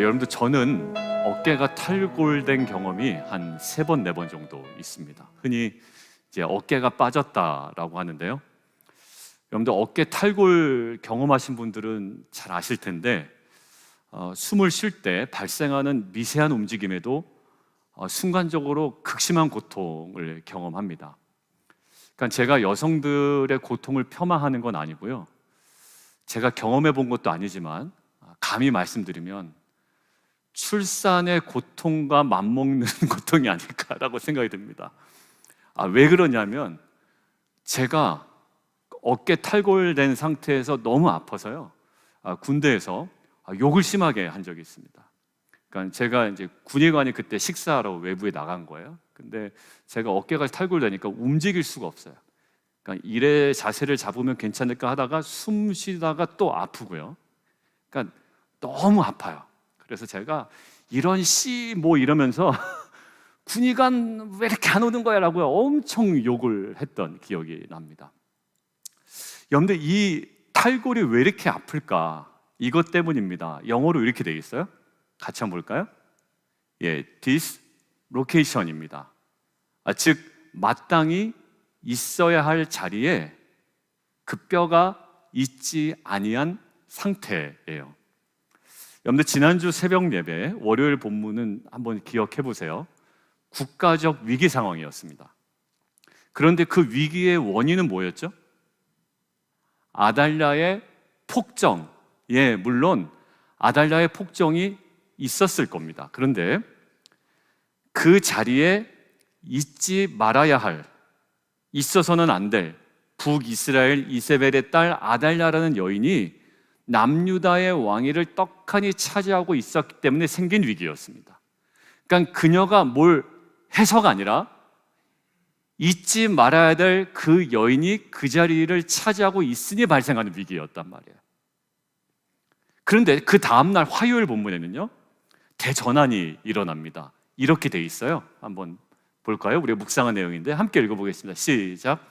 여러분들 저는 어깨가 탈골된 경험이 한 3번, 4번 정도 있습니다. 흔히 이제 어깨가 빠졌다라고 하는데요. 여러분들 어깨 탈골 경험하신 분들은 잘 아실 텐데 숨을 쉴 때 발생하는 미세한 움직임에도 순간적으로 극심한 고통을 경험합니다. 그러니까 제가 여성들의 고통을 폄하하는 건 아니고요. 제가 경험해 본 것도 아니지만 감히 말씀드리면 출산의 고통과 맞먹는 고통이 아닐까라고 생각이 듭니다. 왜 그러냐면 제가 어깨 탈골된 상태에서 너무 아파서요. 군대에서 욕을 심하게 한 적이 있습니다. 그러니까 제가 이제 군의관이 그때 식사하러 외부에 나간 거예요. 근데 제가 어깨가 탈골되니까 움직일 수가 없어요. 그러니까 이래 자세를 잡으면 괜찮을까 하다가 숨 쉬다가 또 아프고요. 그러니까 너무 아파요. 그래서 제가 이런 씨 뭐 이러면서 군의관 왜 이렇게 안 오는 거야? 라고 엄청 욕을 했던 기억이 납니다. 여러분들 이 탈골이 왜 이렇게 아플까? 이것 때문입니다. 영어로 이렇게 되어 있어요. 같이 한번 볼까요? dislocation입니다. 즉 마땅히 있어야 할 자리에 그 뼈가 있지 아니한 상태예요. 여러분들 지난주 새벽 예배 월요일 본문은 한번 기억해 보세요. 국가적 위기 상황이었습니다. 그런데 그 위기의 원인은 뭐였죠? 아달랴의 폭정. 물론 아달랴의 폭정이 있었을 겁니다. 그런데 그 자리에 있지 말아야 할, 있어서는 안 될 북이스라엘 이세벨의 딸 아달랴라는 여인이 남유다의 왕위를 떡하니 차지하고 있었기 때문에 생긴 위기였습니다. 그러니까 그녀가 뭘 해서가 아니라 잊지 말아야 될 그 여인이 그 자리를 차지하고 있으니 발생하는 위기였단 말이에요. 그런데 그 다음날 화요일 본문에는요, 대전환이 일어납니다. 이렇게 돼 있어요. 한번 볼까요? 우리가 묵상한 내용인데 함께 읽어보겠습니다. 시작.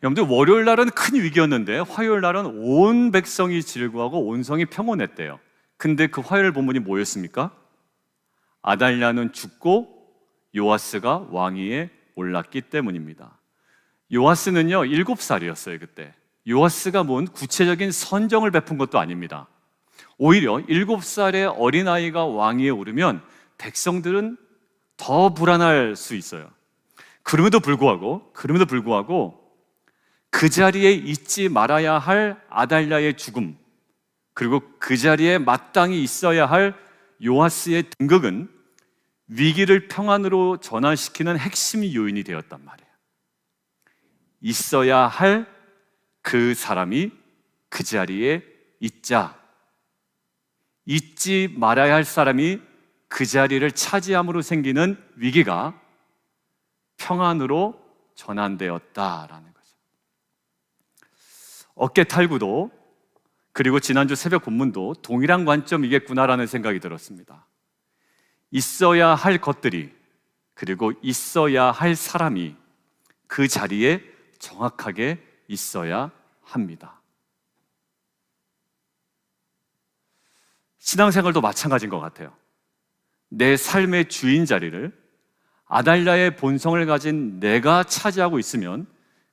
여러분들 월요일 날은 큰 위기였는데 화요일 날은 온 백성이 질구하고 온 성이 평온했대요. 근데 그 화요일 본문이 뭐였습니까? 아달랴는 죽고 요아스가 왕위에 올랐기 때문입니다. 요아스는요 7살이었어요 그때. 요아스가 뭔 구체적인 선정을 베푼 것도 아닙니다. 오히려 7살의 어린아이가 왕위에 오르면 백성들은 더 불안할 수 있어요. 그럼에도 불구하고 그 자리에 있지 말아야 할 아달랴의 죽음, 그리고 그 자리에 마땅히 있어야 할 요아스의 등극은 위기를 평안으로 전환시키는 핵심 요인이 되었단 말이에요. 있어야 할 그 사람이 그 자리에 있자, 잊지 말아야 할 사람이 그 자리를 차지함으로 생기는 위기가 평안으로 전환되었다라는 거죠. 어깨 탈구도 그리고 지난주 새벽 본문도 동일한 관점이겠구나라는 생각이 들었습니다. 있어야 할 것들이 그리고 있어야 할 사람이 그 자리에 정확하게 있어야 합니다. 신앙생활도 마찬가지인 것 같아요. 내 삶의 주인 자리를 아달랴의 본성을 가진 내가 차지하고 있으면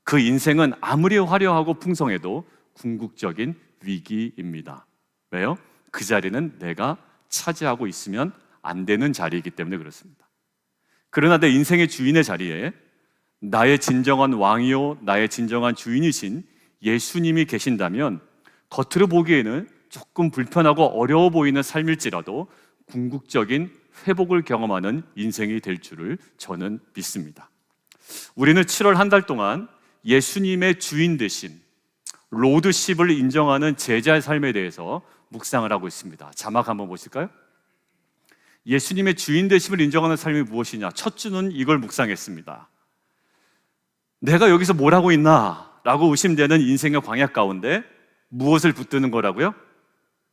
그 인생은 아무리 화려하고 풍성해도 궁극적인 위기입니다. 왜요? 그 자리는 내가 차지하고 있으면 안 되는 자리이기 때문에 그렇습니다. 그러나 내 인생의 주인의 자리에 나의 진정한 왕이요 나의 진정한 주인이신 예수님이 계신다면 겉으로 보기에는 조금 불편하고 어려워 보이는 삶일지라도 궁극적인 회복을 경험하는 인생이 될 줄을 저는 믿습니다. 우리는 7월 한 달 동안 예수님의 주인 되신 로드십을 인정하는 제자의 삶에 대해서 묵상을 하고 있습니다. 자막 한번 보실까요? 예수님의 주인 되심을 인정하는 삶이 무엇이냐? 첫 주는 이걸 묵상했습니다. 내가 여기서 뭘 하고 있나? 라고 의심되는 인생의 광야 가운데 무엇을 붙드는 거라고요?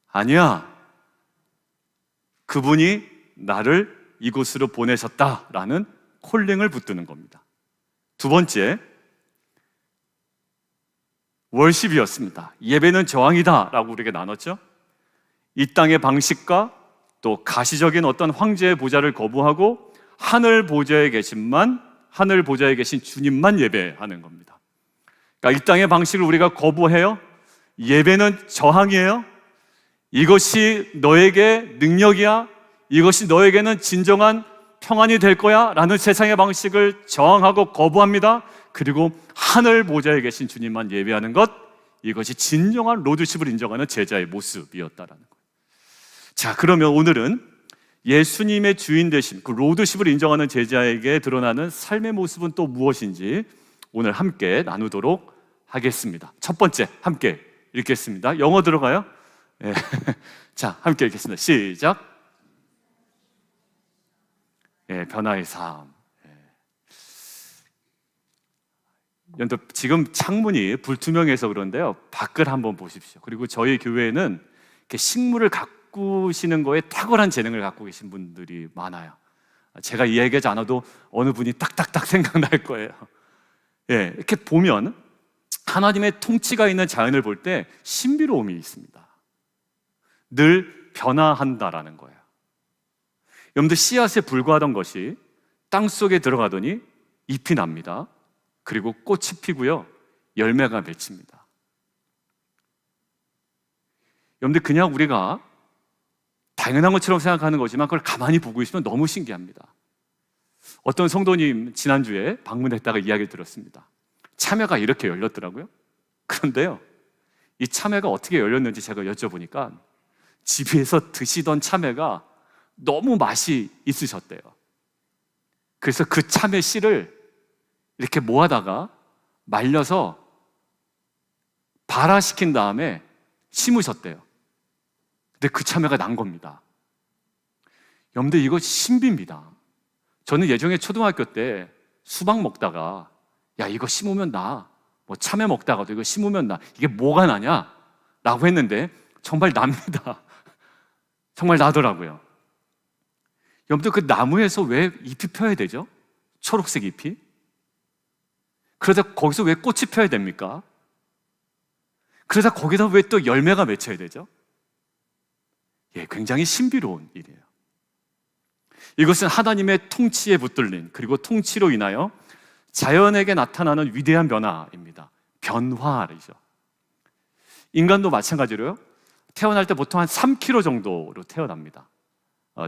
아니야. 그분이 나를 이곳으로 보내셨다라는 콜링을 붙드는 겁니다. 두 번째, 월십이었습니다. 예배는 저항이다라고 우리에게 나눴죠. 이 땅의 방식과 또 가시적인 어떤 황제의 보좌를 거부하고 하늘 보좌에 계신 주님만 예배하는 겁니다. 그러니까 이 땅의 방식을 우리가 거부해요. 예배는 저항이에요. 이것이 너에게 능력이야. 이것이 너에게는 진정한 평안이 될 거야 라는 세상의 방식을 저항하고 거부합니다. 그리고 하늘 보좌에 계신 주님만 예배하는 것, 이것이 진정한 로드십을 인정하는 제자의 모습이었다라는 거예요. 자, 그러면 오늘은 예수님의 주인 되신 그 로드십을 인정하는 제자에게 드러나는 삶의 모습은 또 무엇인지 오늘 함께 나누도록 하겠습니다. 첫 번째, 함께 읽겠습니다. 영어 들어가요? 네. 자, 함께 읽겠습니다. 시작. 예, 변화의 삶. 예. 지금 창문이 불투명해서 그런데요, 밖을 한번 보십시오. 그리고 저희 교회에는 이렇게 식물을 가꾸시는 거에 탁월한 재능을 갖고 계신 분들이 많아요. 제가 이야기하지 않아도 어느 분이 딱딱딱 생각날 거예요. 예, 이렇게 보면 하나님의 통치가 있는 자연을 볼 때 신비로움이 있습니다. 늘 변화한다라는 거예요. 여러분들, 씨앗에 불과하던 것이 땅 속에 들어가더니 잎이 납니다. 그리고 꽃이 피고요, 열매가 맺힙니다. 여러분들, 그냥 우리가 당연한 것처럼 생각하는 거지만 그걸 가만히 보고 있으면 너무 신기합니다. 어떤 성도님 지난주에 방문했다가 이야기를 들었습니다. 참외가 이렇게 열렸더라고요. 그런데요, 이 참외가 어떻게 열렸는지 제가 여쭤보니까 집에서 드시던 참외가 너무 맛이 있으셨대요. 그래서 그 참외 씨를 이렇게 모아다가 말려서 발화시킨 다음에 심으셨대요. 근데 그 참외가 난 겁니다. 여러분들, 이거 신비입니다. 저는 예전에 초등학교 때 수박 먹다가 야, 이거 심으면 나, 뭐 참외 먹다가도 이거 심으면 나, 이게 뭐가 나냐? 라고 했는데 정말 납니다. 정말 나더라고요. 여러분들, 그 나무에서 왜 잎이 펴야 되죠? 초록색 잎이? 그러다 거기서 왜 꽃이 펴야 됩니까? 그러다 거기다 왜 또 열매가 맺혀야 되죠? 예, 굉장히 신비로운 일이에요. 이것은 하나님의 통치에 붙들린, 그리고 통치로 인하여 자연에게 나타나는 위대한 변화입니다. 변화이죠. 인간도 마찬가지로요, 태어날 때 보통 한 3kg 정도로 태어납니다.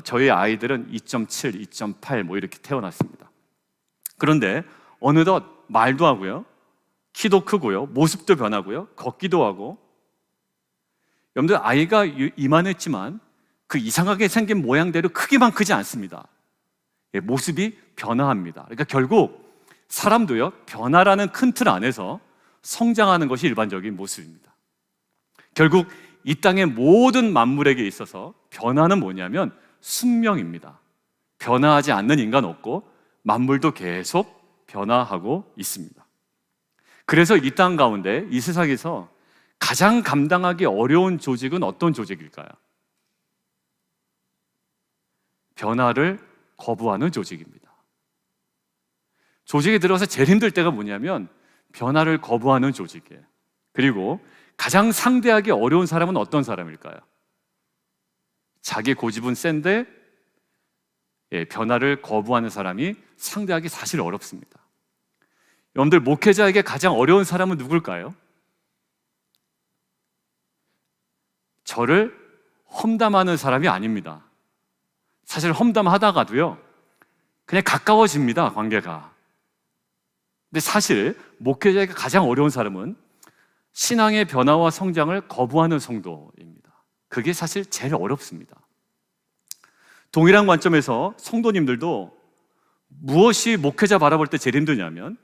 저희 아이들은 2.7, 2.8 뭐 이렇게 태어났습니다. 그런데 어느덧 말도 하고요, 키도 크고요, 모습도 변하고요, 걷기도 하고. 여러분들, 아이가 이만했지만 그 이상하게 생긴 모양대로 크기만 크지 않습니다. 예, 모습이 변화합니다. 그러니까 결국 사람도요, 변화라는 큰 틀 안에서 성장하는 것이 일반적인 모습입니다. 결국 이 땅의 모든 만물에게 있어서 변화는 뭐냐면 숙명입니다. 변화하지 않는 인간 없고 만물도 계속 변화하고 있습니다. 그래서 이 땅 가운데, 이 세상에서 가장 감당하기 어려운 조직은 어떤 조직일까요? 변화를 거부하는 조직입니다. 조직에 들어서 제일 힘들 때가 뭐냐면 변화를 거부하는 조직이에요. 그리고 가장 상대하기 어려운 사람은 어떤 사람일까요? 자기 고집은 센데 변화를 거부하는 사람이 상대하기 사실 어렵습니다. 여러분들, 목회자에게 가장 어려운 사람은 누굴까요? 저를 험담하는 사람이 아닙니다. 사실 험담하다가도요, 그냥 가까워집니다, 관계가. 근데 사실 목회자에게 가장 어려운 사람은 신앙의 변화와 성장을 거부하는 성도입니다. 그게 사실 제일 어렵습니다. 동일한 관점에서 성도님들도 무엇이 목회자 바라볼 때 제일 힘드냐면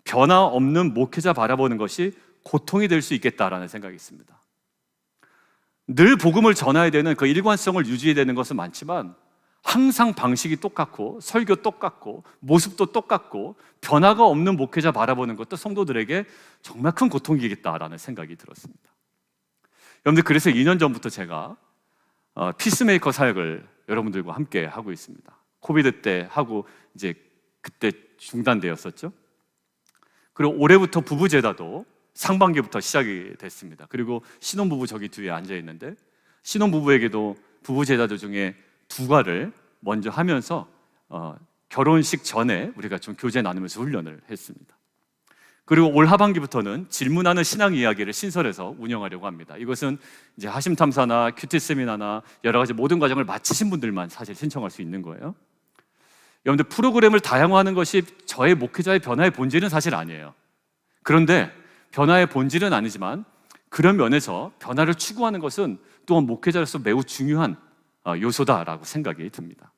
변화 없는 목회자 바라보는 것이 고통이 될 수 있겠다라는 생각이 있습니다. 늘 복음을 전해야 되는 그 일관성을 유지해야 되는 것은 많지만 항상 방식이 똑같고 설교 똑같고 모습도 똑같고 변화가 없는 목회자 바라보는 것도 성도들에게 정말 큰 고통이겠다라는 생각이 들었습니다. 여러분들, 그래서 2년 전부터 제가 피스메이커 사역을 여러분들과 함께 하고 있습니다. 코비드 때 하고 이제 그때 중단되었었죠. 그리고 올해부터 부부제다도 상반기부터 시작이 됐습니다. 그리고 신혼부부 저기 뒤에 앉아 있는데 신혼부부에게도 부부 제자들 중에 2가를 먼저 하면서 결혼식 전에 우리가 좀 교제 나누면서 훈련을 했습니다. 그리고 올 하반기부터는 질문하는 신앙 이야기를 신설해서 운영하려고 합니다. 이것은 이제 하심탐사나 큐티 세미나나 여러 가지 모든 과정을 마치신 분들만 사실 신청할 수 있는 거예요. 여러분들, 프로그램을 다양화하는 것이 저의 목회자의 변화의 본질은 사실 아니에요. 그런데 변화의 본질은 아니지만 그런 면에서 변화를 추구하는 것은 또한 목회자로서 매우 중요한 요소다라고 생각이 듭니다.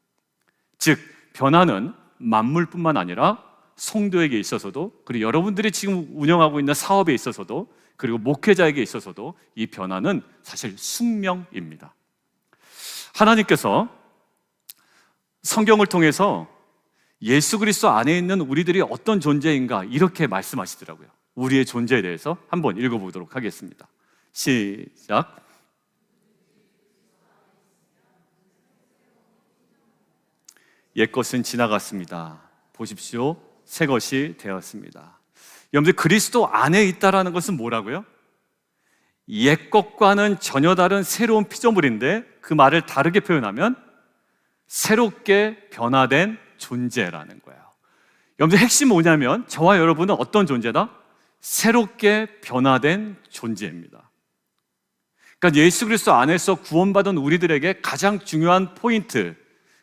즉, 변화는 만물뿐만 아니라 성도에게 있어서도, 그리고 여러분들이 지금 운영하고 있는 사업에 있어서도, 그리고 목회자에게 있어서도 이 변화는 사실 숙명입니다. 하나님께서 성경을 통해서 예수 그리스도 안에 있는 우리들이 어떤 존재인가 이렇게 말씀하시더라고요. 우리의 존재에 대해서 한번 읽어보도록 하겠습니다. 시작. 옛것은 지나갔습니다. 보십시오, 새 것이 되었습니다. 여러분들, 그리스도 안에 있다라는 것은 뭐라고요? 옛것과는 전혀 다른 새로운 피조물인데 그 말을 다르게 표현하면 새롭게 변화된 존재라는 거예요. 여러분들, 핵심은 뭐냐면 저와 여러분은 어떤 존재다? 새롭게 변화된 존재입니다. 그러니까 예수 그리스도 안에서 구원받은 우리들에게 가장 중요한 포인트,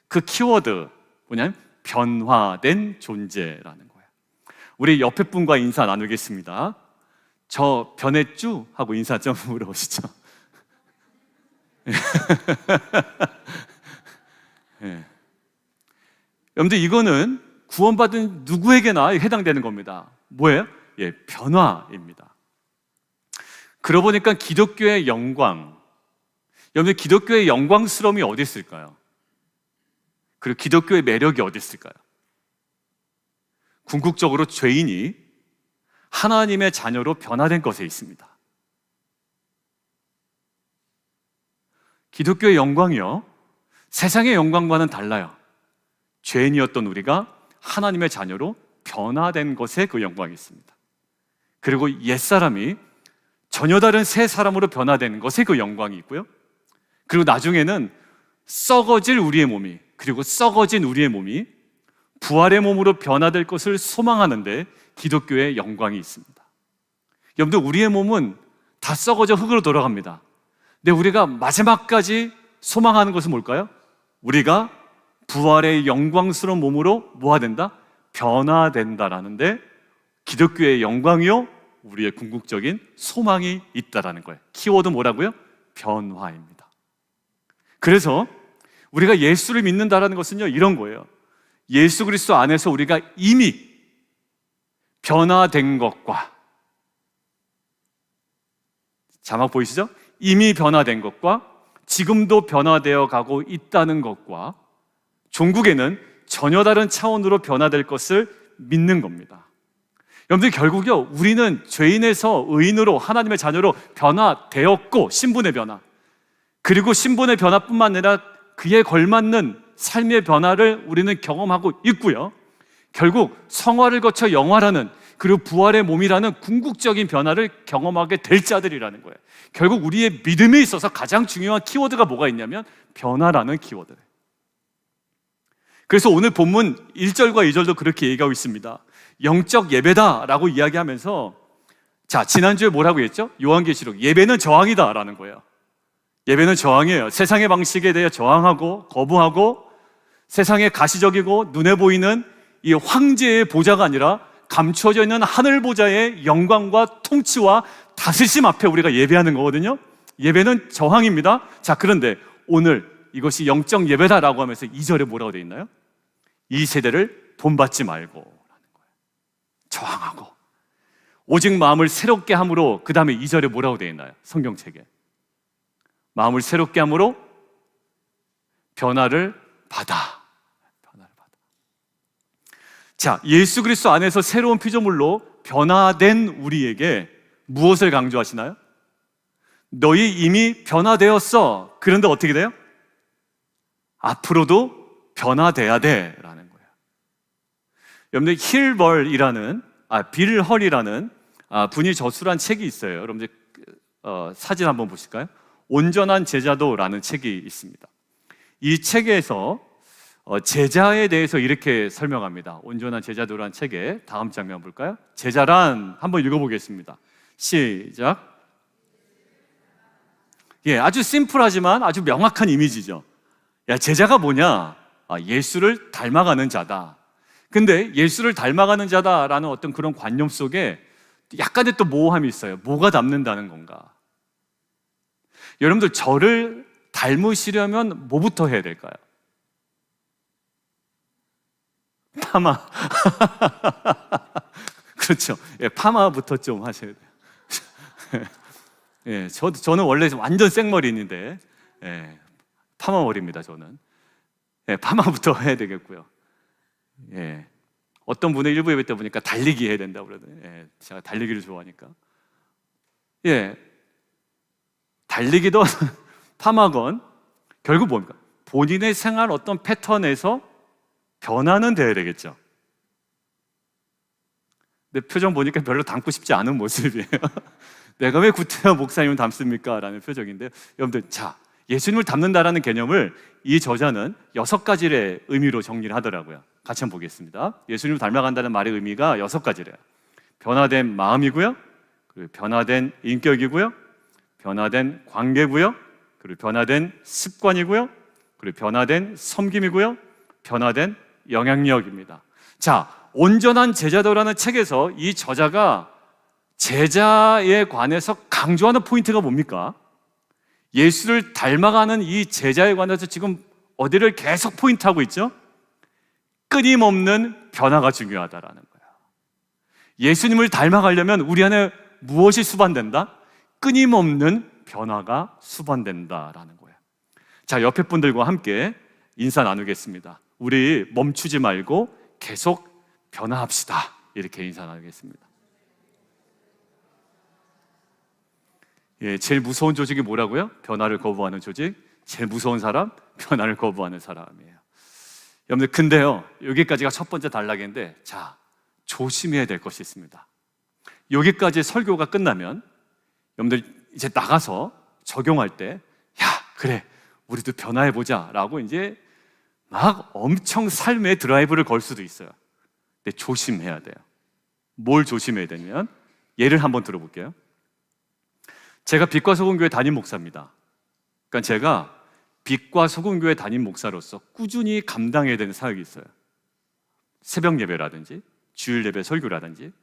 그 키워드 뭐냐면 변화된 존재라는 거예요. 우리 옆에 분과 인사 나누겠습니다. 저 변했죠? 하고 인사 좀 물어보시죠. 네. 여러분들, 이거는 구원받은 누구에게나 해당되는 겁니다. 뭐예요? 변화입니다. 그러고 보니까 기독교의 영광, 여러분들, 기독교의 영광스러움이 어디 있을까요? 그리고 기독교의 매력이 어디 있을까요? 궁극적으로 죄인이 하나님의 자녀로 변화된 것에 있습니다. 기독교의 영광이요, 세상의 영광과는 달라요. 죄인이었던 우리가 하나님의 자녀로 변화된 것에 그 영광이 있습니다. 그리고 옛사람이 전혀 다른 새 사람으로 변화된 것에 그 영광이 있고요. 그리고 나중에는 썩어질 우리의 몸이, 그리고 썩어진 우리의 몸이 부활의 몸으로 변화될 것을 소망하는데 기독교의 영광이 있습니다. 여러분들, 우리의 몸은 다 썩어져 흙으로 돌아갑니다. 근데 우리가 마지막까지 소망하는 것은 뭘까요? 우리가 부활의 영광스러운 몸으로 뭐가 된다? 변화된다라는데 기독교의 영광이요, 우리의 궁극적인 소망이 있다라는 거예요. 키워드 뭐라고요? 변화입니다. 그래서 우리가 예수를 믿는다라는 것은요, 이런 거예요. 예수 그리스도 안에서 우리가 이미 변화된 것과, 자막 보이시죠? 이미 변화된 것과 지금도 변화되어 가고 있다는 것과 종국에는 전혀 다른 차원으로 변화될 것을 믿는 겁니다. 여러분들, 결국요, 우리는 죄인에서 의인으로 하나님의 자녀로 변화되었고, 신분의 변화, 그리고 신분의 변화뿐만 아니라 그에 걸맞는 삶의 변화를 우리는 경험하고 있고요. 결국 성화를 거쳐 영화라는, 그리고 부활의 몸이라는 궁극적인 변화를 경험하게 될 자들이라는 거예요. 결국 우리의 믿음에 있어서 가장 중요한 키워드가 뭐가 있냐면 변화라는 키워드예요. 그래서 오늘 본문 1절과 2절도 그렇게 얘기하고 있습니다. 영적 예배다라고 이야기하면서, 자, 지난주에 뭐라고 했죠? 요한계시록, 예배는 저항이다 라는 거예요. 예배는 저항이에요. 세상의 방식에 대해 저항하고 거부하고, 세상의 가시적이고 눈에 보이는 이 황제의 보좌가 아니라 감추어져 있는 하늘 보좌의 영광과 통치와 다스림 앞에 우리가 예배하는 거거든요. 예배는 저항입니다. 자, 그런데 오늘 이것이 영적 예배다라고 하면서 2절에 뭐라고 되어 있나요? 이 세대를 본받지 말고 라는 거예요. 저항하고 오직 마음을 새롭게 함으로, 그 다음에 2절에 뭐라고 되어 있나요? 성경책에 마음을 새롭게 함으로 변화를 받아. 자, 예수 그리스도 안에서 새로운 피조물로 변화된 우리에게 무엇을 강조하시나요? 너희 이미 변화되었어. 그런데 어떻게 돼요? 앞으로도 변화돼야 돼 라는 거예요. 여러분들, 빌 헐이라는 분이 저술한 책이 있어요. 여러분들 사진 한번 보실까요? 온전한 제자도라는 책이 있습니다. 이 책에서 제자에 대해서 이렇게 설명합니다. 온전한 제자도라는 책의 다음 장면 볼까요? 제자란 한번 읽어보겠습니다. 시작. 아주 심플하지만 아주 명확한 이미지죠. 제자가 뭐냐? 예수를 닮아가는 자다. 근데 예수를 닮아가는 자다라는 어떤 그런 관념 속에 약간의 또 모호함이 있어요. 뭐가 닮는다는 건가? 여러분들 저를 닮으시려면 뭐부터 해야 될까요? 파마. 그렇죠. 파마부터 좀 하셔야 돼요. 저는 원래 완전 생머리인데 파마 머리입니다. 저는 파마부터 해야 되겠고요. 어떤 분의 일부 예배 때 보니까 달리기 해야 된다고 그러더니 제가 달리기를 좋아하니까 달리기도 파마건 결국 뭡니까? 본인의 생활 어떤 패턴에서 변화는 돼야 되겠죠. 근데 표정 보니까 별로 닮고 싶지 않은 모습이에요. 내가 왜 구태여 목사님을 닮습니까? 라는 표정인데 여러분들 예수님을 닮는다라는 개념을 이 저자는 6가지의 의미로 정리를 하더라고요. 같이 한번 보겠습니다. 예수님을 닮아간다는 말의 의미가 6가지래요. 변화된 마음이고요, 그리고 변화된 인격이고요, 변화된 관계고요, 그리고 변화된 습관이고요, 그리고 변화된 섬김이고요, 변화된 영향력입니다. 온전한 제자도라는 책에서 이 저자가 제자에 관해서 강조하는 포인트가 뭡니까? 예수를 닮아가는 이 제자에 관해서 지금 어디를 계속 포인트하고 있죠? 끊임없는 변화가 중요하다라는 거예요. 예수님을 닮아가려면 우리 안에 무엇이 수반된다? 끊임없는 변화가 수반된다라는 거예요. 옆에 분들과 함께 인사 나누겠습니다. 우리 멈추지 말고 계속 변화합시다. 이렇게 인사 나누겠습니다. 제일 무서운 조직이 뭐라고요? 변화를 거부하는 조직. 제일 무서운 사람? 변화를 거부하는 사람이에요. 여러분들 근데요, 여기까지가 첫 번째 단락인데 조심해야 될 것이 있습니다. 여기까지 설교가 끝나면 여러분들 이제 나가서 적용할 때 그래 우리도 변화해보자 라고 이제 막 엄청 삶의 드라이브를 걸 수도 있어요. 근데 조심해야 돼요. 뭘 조심해야 되냐면 예를 한번 들어볼게요. 제가 빛과 소금교회 담임 목사입니다. 그러니까 제가 빛과 소금교회 담임 목사로서 꾸준히 감당해야 되는 사역이 있어요. 새벽 예배라든지 주일 예배 설교라든지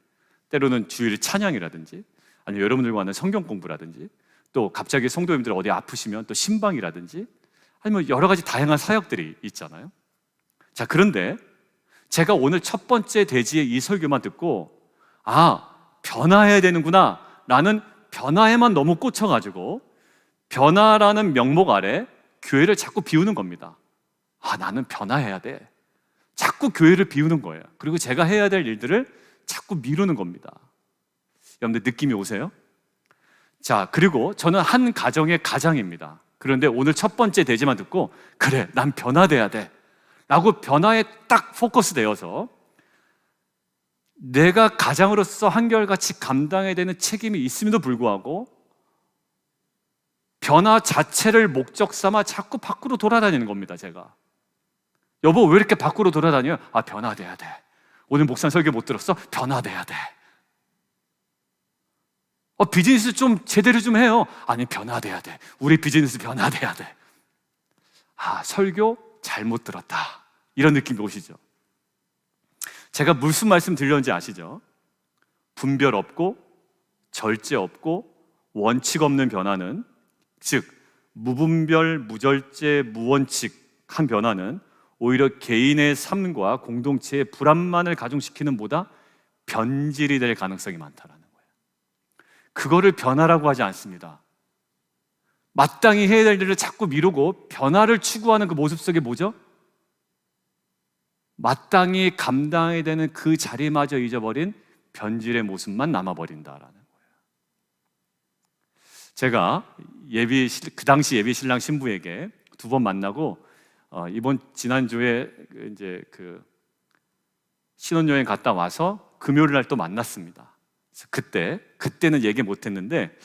때로는 주일 찬양이라든지 아니면 여러분들과 하는 성경 공부라든지 또 갑자기 성도님들 어디 아프시면 또 신방이라든지 아니면 여러 가지 다양한 사역들이 있잖아요. 그런데 제가 오늘 첫 번째 대지의 이 설교만 듣고 변화해야 되는구나 라는 변화에만 너무 꽂혀가지고 변화라는 명목 아래 교회를 자꾸 비우는 겁니다. 나는 변화해야 돼. 자꾸 교회를 비우는 거예요. 그리고 제가 해야 될 일들을 자꾸 미루는 겁니다. 여러분들 느낌이 오세요? 그리고 저는 한 가정의 가장입니다. 그런데 오늘 첫 번째 대지만 듣고 그래 난 변화돼야 돼 라고 변화에 딱 포커스 되어서 내가 가장으로서 한결같이 감당해야 되는 책임이 있음에도 불구하고 변화 자체를 목적 삼아 자꾸 밖으로 돌아다니는 겁니다. 제가 여보 왜 이렇게 밖으로 돌아다녀요? 변화돼야 돼. 오늘 목사님 설교 못 들었어? 변화돼야 돼. 비즈니스 좀 제대로 좀 해요. 아니 변화돼야 돼. 우리 비즈니스 변화돼야 돼. 설교 잘못 들었다. 이런 느낌이 오시죠? 제가 무슨 말씀 드렸는지 아시죠? 분별 없고 절제 없고 원칙 없는 변화는, 즉 무분별, 무절제, 무원칙한 변화는 오히려 개인의 삶과 공동체의 불안만을 가중시키는 보다 변질이 될 가능성이 많다라는 거예요. 그거를 변화라고 하지 않습니다. 마땅히 해야 될 일을 자꾸 미루고 변화를 추구하는 그 모습 속에 뭐죠? 마땅히 감당해야 되는 그 자리마저 잊어버린 변질의 모습만 남아버린다라는 거예요. 제가 그 당시 예비 신랑 신부에게 2번 만나고 이번 지난주에 이제 그 신혼여행 갔다 와서 금요일 날 또 만났습니다. 그때는 얘기 못했는데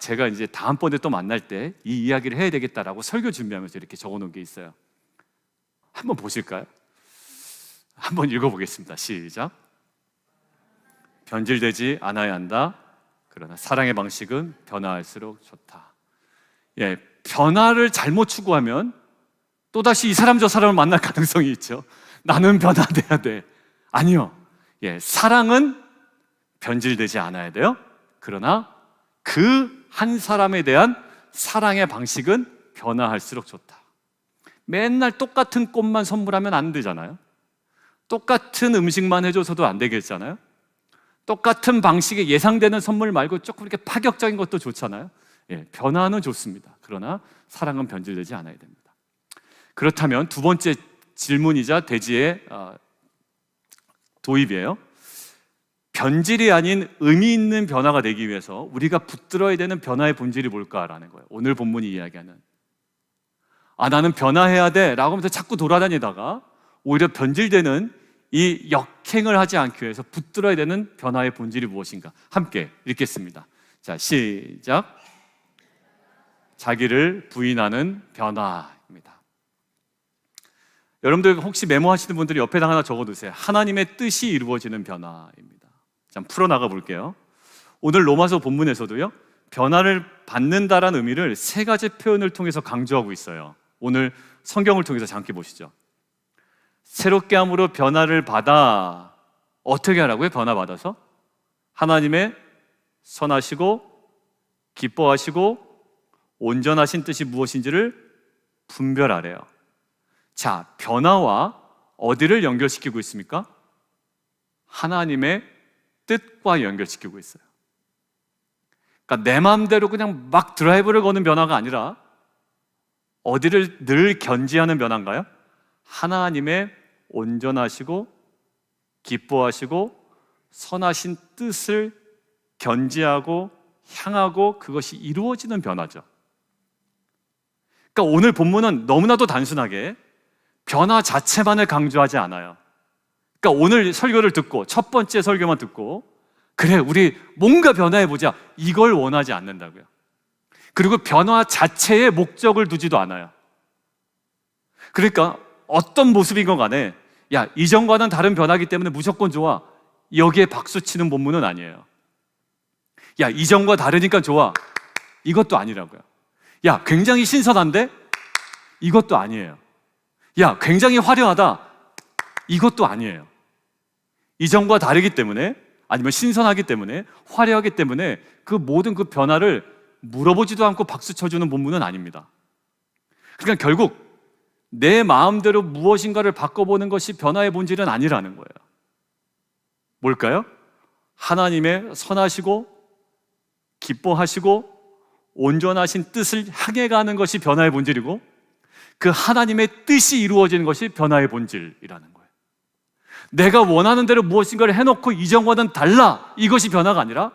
제가 이제 다음번에 또 만날 때 이 이야기를 해야 되겠다라고 설교 준비하면서 이렇게 적어놓은 게 있어요. 한번 보실까요? 한번 읽어보겠습니다. 시작. 변질되지 않아야 한다. 그러나 사랑의 방식은 변화할수록 좋다. 변화를 잘못 추구하면 또다시 이 사람 저 사람을 만날 가능성이 있죠. 나는 변화돼야 돼. 아니요. 사랑은 변질되지 않아야 돼요. 그러나 그 한 사람에 대한 사랑의 방식은 변화할수록 좋다. 맨날 똑같은 꽃만 선물하면 안 되잖아요. 똑같은 음식만 해줘서도 안 되겠잖아요. 똑같은 방식의 예상되는 선물 말고 조금 이렇게 파격적인 것도 좋잖아요. 변화는 좋습니다. 그러나 사랑은 변질되지 않아야 됩니다. 그렇다면 두 번째 질문이자 대지의 도입이에요. 변질이 아닌 의미 있는 변화가 되기 위해서 우리가 붙들어야 되는 변화의 본질이 뭘까라는 거예요. 오늘 본문이 이야기하는 나는 변화해야 돼 라고 하면서 자꾸 돌아다니다가 오히려 변질되는 이 역행을 하지 않기 위해서 붙들어야 되는 변화의 본질이 무엇인가? 함께 읽겠습니다. 자, 시작. 자기를 부인하는 변화입니다. 여러분들 혹시 메모하시는 분들이 옆에다 하나 적어두세요. 하나님의 뜻이 이루어지는 변화입니다. 자, 풀어나가 볼게요. 오늘 로마서 본문에서도요, 변화를 받는다라는 의미를 세 가지 표현을 통해서 강조하고 있어요. 오늘 성경을 통해서 잠깐 보시죠. 새롭게 함으로 변화를 받아 어떻게 하라고요? 변화 받아서 하나님의 선하시고 기뻐하시고 온전하신 뜻이 무엇인지를 분별하래요. 자, 변화와 어디를 연결시키고 있습니까? 하나님의 뜻과 연결시키고 있어요. 그러니까 내 마음대로 그냥 막 드라이브를 거는 변화가 아니라 어디를 늘 견지하는 변화인가요? 하나님의 온전하시고 기뻐하시고 선하신 뜻을 견지하고 향하고 그것이 이루어지는 변화죠. 그러니까 오늘 본문은 너무나도 단순하게 변화 자체만을 강조하지 않아요. 그러니까 오늘 설교를 듣고 첫 번째 설교만 듣고 그래 우리 뭔가 변화해보자 이걸 원하지 않는다고요. 그리고 변화 자체에 목적을 두지도 않아요. 그러니까 어떤 모습인 건 간에 이전과는 다른 변화이기 때문에 무조건 좋아 여기에 박수치는 본문은 아니에요. 이전과 다르니까 좋아 이것도 아니라고요. 굉장히 신선한데? 이것도 아니에요. 굉장히 화려하다 이것도 아니에요. 이전과 다르기 때문에 아니면 신선하기 때문에 화려하기 때문에 그 모든 그 변화를 물어보지도 않고 박수 쳐주는 본문은 아닙니다. 그러니까 결국 내 마음대로 무엇인가를 바꿔보는 것이 변화의 본질은 아니라는 거예요. 뭘까요? 하나님의 선하시고 기뻐하시고 온전하신 뜻을 향해 가는 것이 변화의 본질이고 그 하나님의 뜻이 이루어지는 것이 변화의 본질이라는 거예요. 내가 원하는 대로 무엇인가를 해놓고 이전과는 달라 이것이 변화가 아니라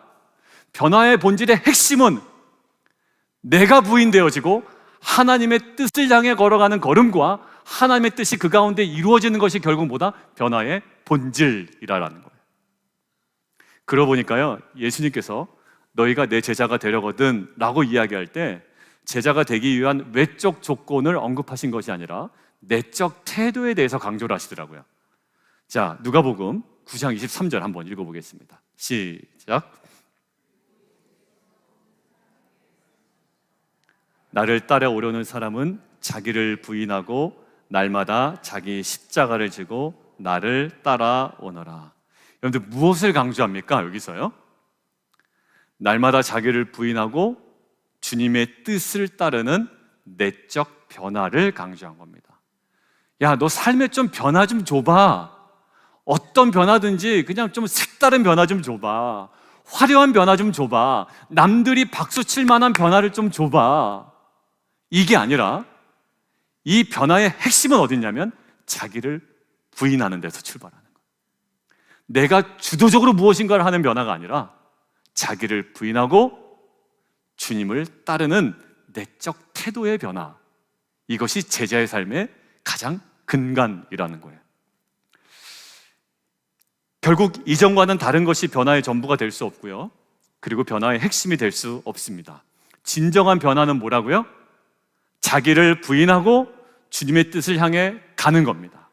변화의 본질의 핵심은 내가 부인되어지고 하나님의 뜻을 향해 걸어가는 걸음과 하나님의 뜻이 그 가운데 이루어지는 것이 결국 뭐다? 변화의 본질이라는 거예요. 그러고 보니까요, 예수님께서 너희가 내 제자가 되려거든 라고 이야기할 때 제자가 되기 위한 외적 조건을 언급하신 것이 아니라 내적 태도에 대해서 강조를 하시더라고요. 자, 누가복음 9장 23절 한번 읽어보겠습니다. 시작. 나를 따라오려는 사람은 자기를 부인하고 날마다 자기 십자가를 지고 나를 따라오너라. 여러분들 무엇을 강조합니까? 여기서요? 날마다 자기를 부인하고 주님의 뜻을 따르는 내적 변화를 강조한 겁니다. 야, 너 삶에 좀 변화 좀 줘봐. 어떤 변화든지 그냥 좀 색다른 변화 좀 줘봐. 화려한 변화 좀 줘봐. 남들이 박수칠 만한 변화를 좀 줘봐. 이게 아니라 이 변화의 핵심은 어딨냐면 자기를 부인하는 데서 출발하는 거예요. 내가 주도적으로 무엇인가를 하는 변화가 아니라 자기를 부인하고 주님을 따르는 내적 태도의 변화, 이것이 제자의 삶의 가장 근간이라는 거예요. 결국 이전과는 다른 것이 변화의 전부가 될 수 없고요. 그리고 변화의 핵심이 될 수 없습니다. 진정한 변화는 뭐라고요? 자기를 부인하고 주님의 뜻을 향해 가는 겁니다.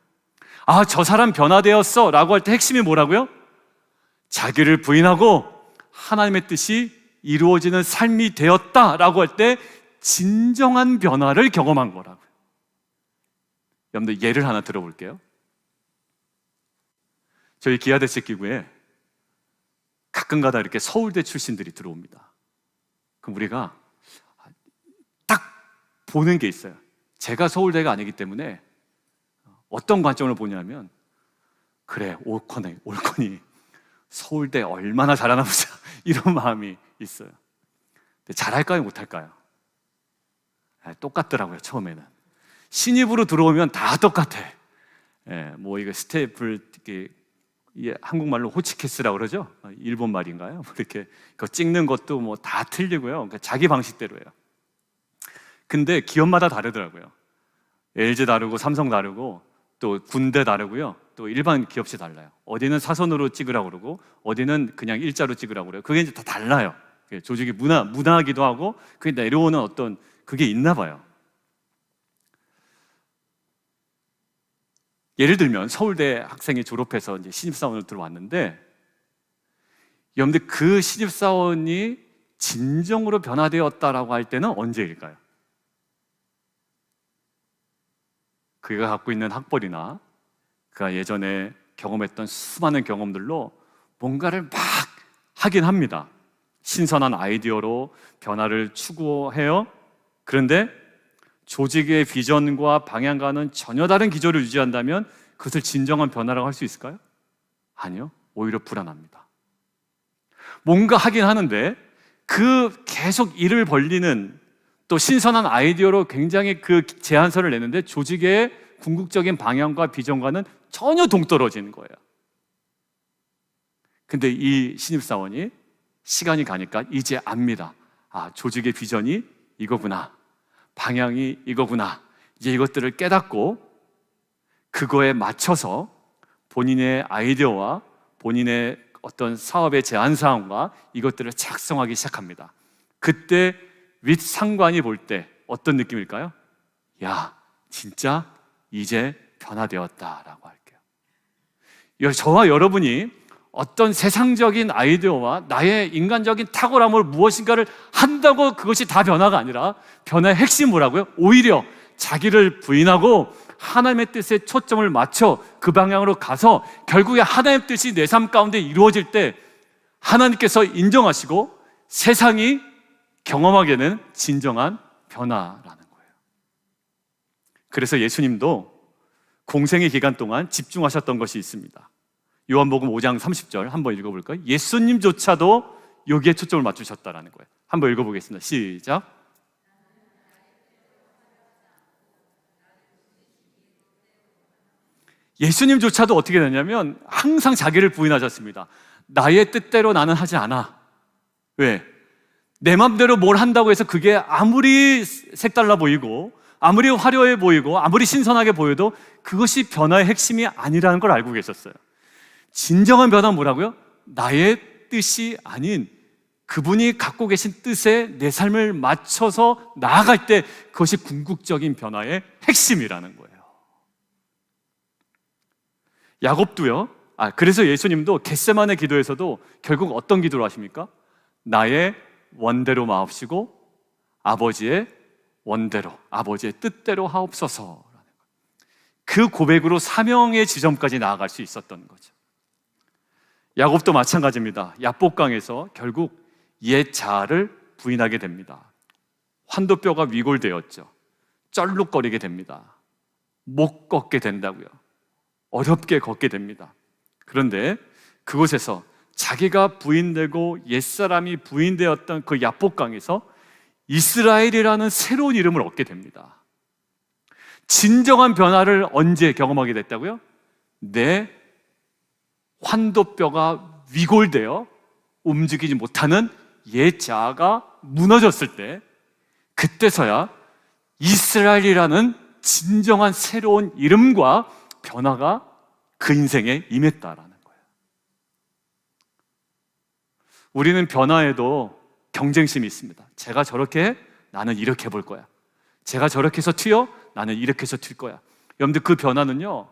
아, 저 사람 변화되었어 라고 할 때 핵심이 뭐라고요? 자기를 부인하고 하나님의 뜻이 이루어지는 삶이 되었다 라고 할 때 진정한 변화를 경험한 거라고요. 여러분들 예를 하나 들어볼게요. 저희 기아대책기구에 가끔가다 이렇게 서울대 출신들이 들어옵니다. 그럼 우리가 딱 보는 게 있어요. 제가 서울대가 아니기 때문에 어떤 관점으로 보냐면, 그래, 올컨이 서울대 얼마나 잘하나 보자 이런 마음이 있어요. 근데 잘할까요, 못할까요? 똑같더라고요. 처음에는 신입으로 들어오면 다 똑같아. 뭐 이거 스테이플, 한국말로 호치키스라고 그러죠. 일본 말인가요? 이렇게 그거 찍는 것도 뭐 다 틀리고요. 그러니까 자기 방식대로예요. 근데 기업마다 다르더라고요. LG 다르고 삼성 다르고 또 군대 다르고요. 또 일반 기업체 달라요. 어디는 사선으로 찍으라고 그러고 어디는 그냥 일자로 찍으라고 그래요. 그게 이제 다 달라요. 조직이 문화하기도 하고 그게 내려오는 어떤 그게 있나 봐요. 예를 들면 서울대 학생이 졸업해서 이제 신입사원으로 들어왔는데, 여러분들 그 신입사원이 진정으로 변화되었다라고 할 때는 언제일까요? 그가 갖고 있는 학벌이나 그가 예전에 경험했던 수많은 경험들로 뭔가를 막 하긴 합니다. 신선한 아이디어로 변화를 추구해요. 그런데 조직의 비전과 방향과는 전혀 다른 기조를 유지한다면 그것을 진정한 변화라고 할 수 있을까요? 아니요. 오히려 불안합니다. 뭔가 하긴 하는데 그 계속 일을 벌리는, 또 신선한 아이디어로 굉장히 그 제안서를 내는데 조직의 궁극적인 방향과 비전과는 전혀 동떨어지는 거예요. 근데 이 신입사원이 시간이 가니까 이제 압니다. 아, 조직의 비전이 이거구나, 방향이 이거구나. 이제 이것들을 깨닫고 그거에 맞춰서 본인의 아이디어와 본인의 어떤 사업의 제안사항과 이것들을 작성하기 시작합니다. 그때 윗상관이 볼 때 어떤 느낌일까요? 야, 진짜 이제 변화되었다라고 할게요. 저와 여러분이 어떤 세상적인 아이디어와 나의 인간적인 탁월함을 무엇인가를 한다고 그것이 다 변화가 아니라, 변화의 핵심이 뭐라고요? 오히려 자기를 부인하고 하나님의 뜻에 초점을 맞춰 그 방향으로 가서 결국에 하나님의 뜻이 내 삶 가운데 이루어질 때 하나님께서 인정하시고 세상이 경험하게 되는 진정한 변화라는 거예요. 그래서 예수님도 공생의 기간 동안 집중하셨던 것이 있습니다. 요한복음 5장 30절 한번 읽어볼까요? 예수님조차도 여기에 초점을 맞추셨다라는 거예요. 한번 읽어보겠습니다. 시작. 예수님조차도 어떻게 되냐면 항상 자기를 부인하셨습니다. 나의 뜻대로 나는 하지 않아. 왜? 내 맘대로 뭘 한다고 해서 그게 아무리 색달라 보이고 아무리 화려해 보이고 아무리 신선하게 보여도 그것이 변화의 핵심이 아니라는 걸 알고 계셨어요. 진정한 변화는 뭐라고요? 나의 뜻이 아닌 그분이 갖고 계신 뜻에 내 삶을 맞춰서 나아갈 때 그것이 궁극적인 변화의 핵심이라는 거예요. 야곱도요. 그래서 예수님도 겟세마네 기도에서도 결국 어떤 기도를 하십니까? 나의 원대로 마옵시고 아버지의 원대로, 아버지의 뜻대로 하옵소서. 그 고백으로 사명의 지점까지 나아갈 수 있었던 거죠. 야곱도 마찬가지입니다. 야복강에서 결국 옛 자아를 부인하게 됩니다. 환도뼈가 위골되었죠. 쩔룩거리게 됩니다. 못 걷게 된다고요. 어렵게 걷게 됩니다. 그런데 그곳에서 자기가 부인되고 옛사람이 부인되었던 그 야복강에서 이스라엘이라는 새로운 이름을 얻게 됩니다. 진정한 변화를 언제 경험하게 됐다고요? 내 환도뼈가 위골되어 움직이지 못하는 옛 자아가 무너졌을 때, 그때서야 이스라엘이라는 진정한 새로운 이름과 변화가 그 인생에 임했다라는 거예요. 우리는 변화에도 경쟁심이 있습니다. 제가 저렇게 해? 나는 이렇게 해볼 거야. 제가 저렇게 해서 튀어? 나는 이렇게 해서 튈 거야. 여러분들, 그 변화는요,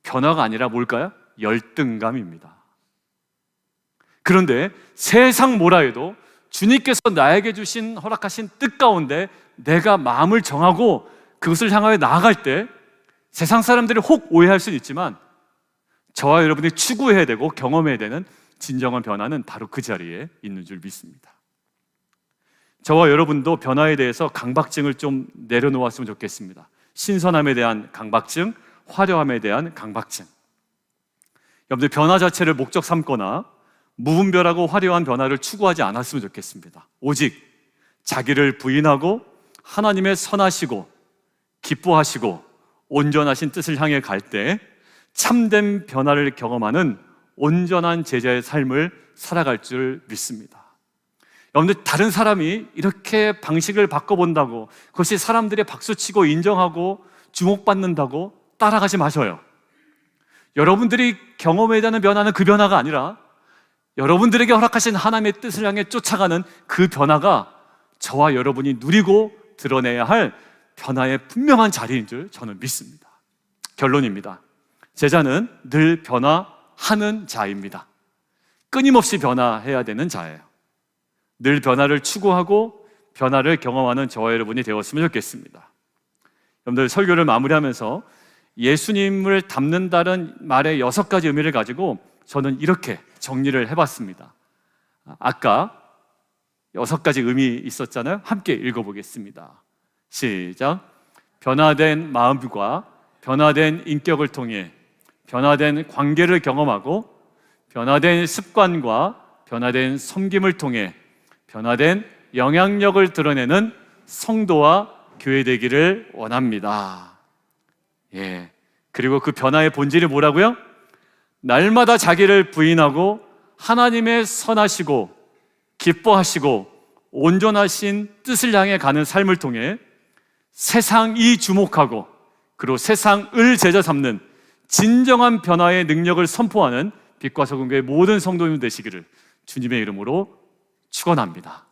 변화가 아니라 뭘까요? 열등감입니다. 그런데 세상 뭐라 해도 주님께서 나에게 주신, 허락하신 뜻 가운데 내가 마음을 정하고 그것을 향하여 나아갈 때 세상 사람들이 혹 오해할 수는 있지만 저와 여러분이 추구해야 되고 경험해야 되는 진정한 변화는 바로 그 자리에 있는 줄 믿습니다. 저와 여러분도 변화에 대해서 강박증을 좀 내려놓았으면 좋겠습니다. 신선함에 대한 강박증, 화려함에 대한 강박증. 여러분들, 변화 자체를 목적 삼거나 무분별하고 화려한 변화를 추구하지 않았으면 좋겠습니다. 오직 자기를 부인하고 하나님의 선하시고 기뻐하시고 온전하신 뜻을 향해 갈 때 참된 변화를 경험하는 온전한 제자의 삶을 살아갈 줄 믿습니다. 여러분들, 다른 사람이 이렇게 방식을 바꿔본다고 그것이 사람들의 박수치고 인정하고 주목받는다고 따라가지 마셔요. 여러분들이 경험해야 되는 변화는 그 변화가 아니라 여러분들에게 허락하신 하나님의 뜻을 향해 쫓아가는 그 변화가 저와 여러분이 누리고 드러내야 할 변화의 분명한 자리인 줄 저는 믿습니다. 결론입니다. 제자는 늘 변화하는 자입니다. 끊임없이 변화해야 되는 자예요. 늘 변화를 추구하고 변화를 경험하는 저와 여러분이 되었으면 좋겠습니다. 여러분들, 설교를 마무리하면서 예수님을 닮는다는 말의 6가지 의미를 가지고 저는 이렇게 정리를 해봤습니다. 아까 6가지 의미 있었잖아요. 함께 읽어보겠습니다. 시작. 변화된 마음과 변화된 인격을 통해 변화된 관계를 경험하고 변화된 습관과 변화된 섬김을 통해 변화된 영향력을 드러내는 성도와 교회 되기를 원합니다. 예. 그리고 그 변화의 본질이 뭐라고요? 날마다 자기를 부인하고 하나님의 선하시고 기뻐하시고 온전하신 뜻을 향해 가는 삶을 통해 세상이 주목하고 그리고 세상을 제자 삼는 진정한 변화의 능력을 선포하는 빛과 소금교회 모든 성도님 되시기를 주님의 이름으로 축원합니다.